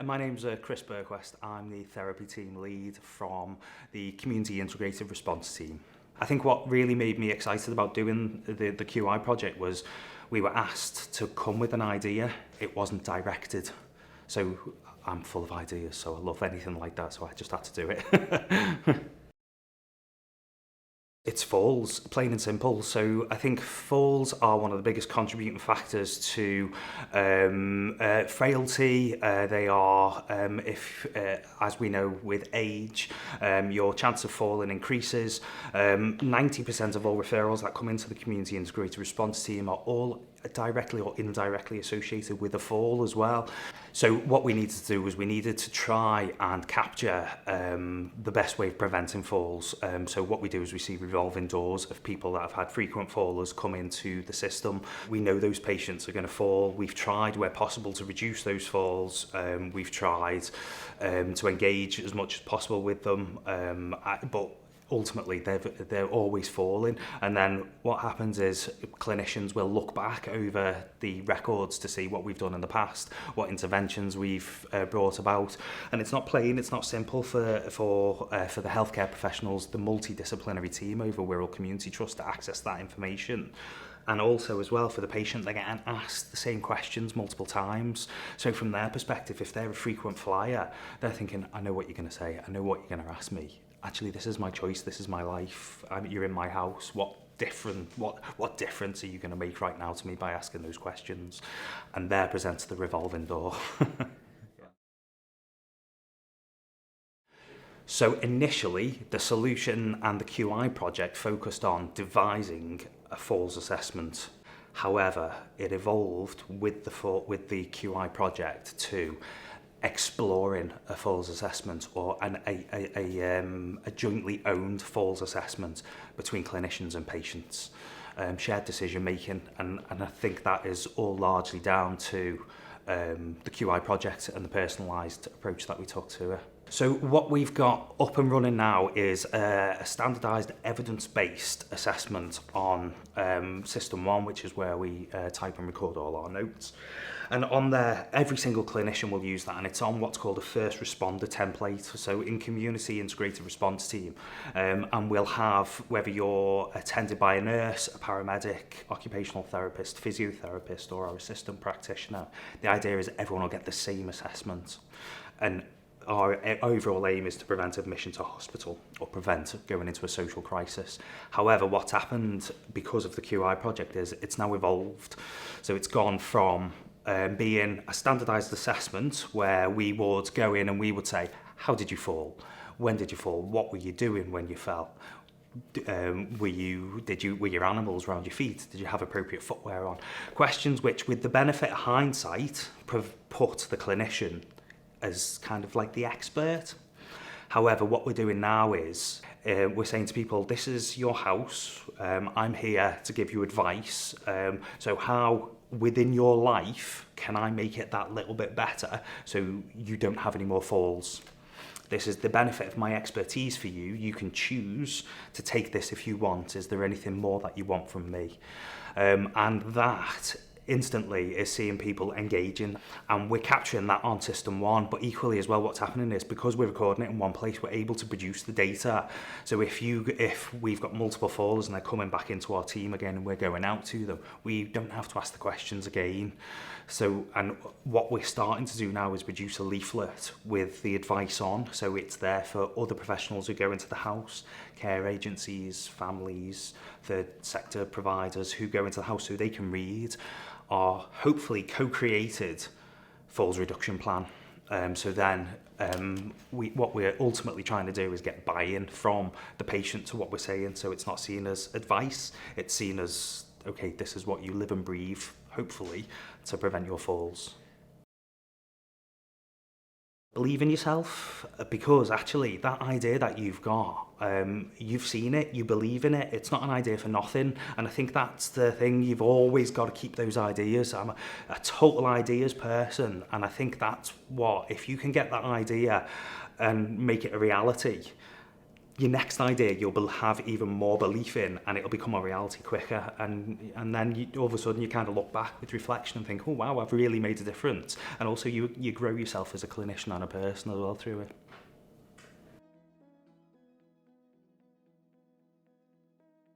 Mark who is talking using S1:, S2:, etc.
S1: My name's Chris Burquest. I'm the therapy team lead from the Community Integrated Response team. I think what really made me excited about doing the QI project was we were asked to come with an idea. It wasn't directed. So I'm full of ideas, so I love anything like that, so I just had to do it. It's falls, plain and simple. So I think falls are one of the biggest contributing factors to frailty. They are, as we know, with age, your chance of falling increases. 90% of all referrals that come into the Community Integrated Response team are all directly or indirectly associated with a fall as well. So what we needed to do was we needed to try and capture the best way of preventing falls. So what we do is we see revolving doors of people that have had frequent fallers come into the system. We know those patients are going to fall. We've tried where possible to reduce those falls. We've tried to engage as much as possible with them, but ultimately they're always falling. And then what happens is clinicians will look back over the records to see what we've done in the past, what interventions we've brought about, and it's not plain, it's not simple for the healthcare professionals, the multidisciplinary team over Wirral Community Trust to access that information. And also as well for the patient, they're getting asked the same questions multiple times. So from their perspective, if they're a frequent flyer, they're thinking, I know what you're going to say, I know what you're going to ask me. Actually, this is my choice, this is my life, you're in my house, what difference are you going to make right now to me by asking those questions? And there presents the revolving door. So initially, the solution and the QI project focused on devising a falls assessment. However, it evolved with the QI project to exploring a falls assessment or a jointly owned falls assessment between clinicians and patients, shared decision making, and I think that is all largely down to the QI project and the personalised approach that we took to it. So what we've got up and running now is a standardised evidence-based assessment on System 1, which is where we type and record all our notes. And on there, every single clinician will use that, and it's on what's called a first responder template. So in Community Integrated Response team, and we'll have, whether you're attended by a nurse, a paramedic, occupational therapist, physiotherapist, or our assistant practitioner, the idea is everyone will get the same assessment. And our overall aim is to prevent admission to hospital or prevent going into a social crisis. However, what's happened because of the QI project is it's now evolved. So it's gone from being a standardised assessment where we would go in and we would say, how did you fall? When did you fall? What were you doing when you fell? Were your animals around your feet? Did you have appropriate footwear on? Questions which, with the benefit of hindsight, put the clinician as kind of like the expert. However, what we're doing now is we're saying to people, this is your house, I'm here to give you advice, so how within your life can I make it that little bit better so you don't have any more falls? This is the benefit of my expertise for you. You can choose to take this if you want. Is there anything more that you want from me? And that instantly is seeing people engaging, and we're capturing that on System 1, but equally as well what's happening is because we're recording it in one place, we're able to produce the data. So if we've got multiple fallers and they're coming back into our team again and we're going out to them, we don't have to ask the questions again. So, and what we're starting to do now is produce a leaflet with the advice on, so it's there for other professionals who go into the house, care agencies, families, third sector providers who go into the house so they can read our hopefully co-created falls reduction plan. So then what we're ultimately trying to do is get buy-in from the patient to what we're saying, so it's not seen as advice, it's seen as, okay, this is what you live and breathe, hopefully, to prevent your falls. Believe in yourself, because actually that idea that you've got, you've seen it, you believe in it, it's not an idea for nothing. And I think that's the thing, you've always got to keep those ideas. I'm a total ideas person, and I think that's what, if you can get that idea and make it a reality, your next idea you'll have even more belief in, and it'll become a reality quicker, and then all of a sudden you kind of look back with reflection and think, oh wow, I've really made a difference. And also you grow yourself as a clinician and a person as well through it.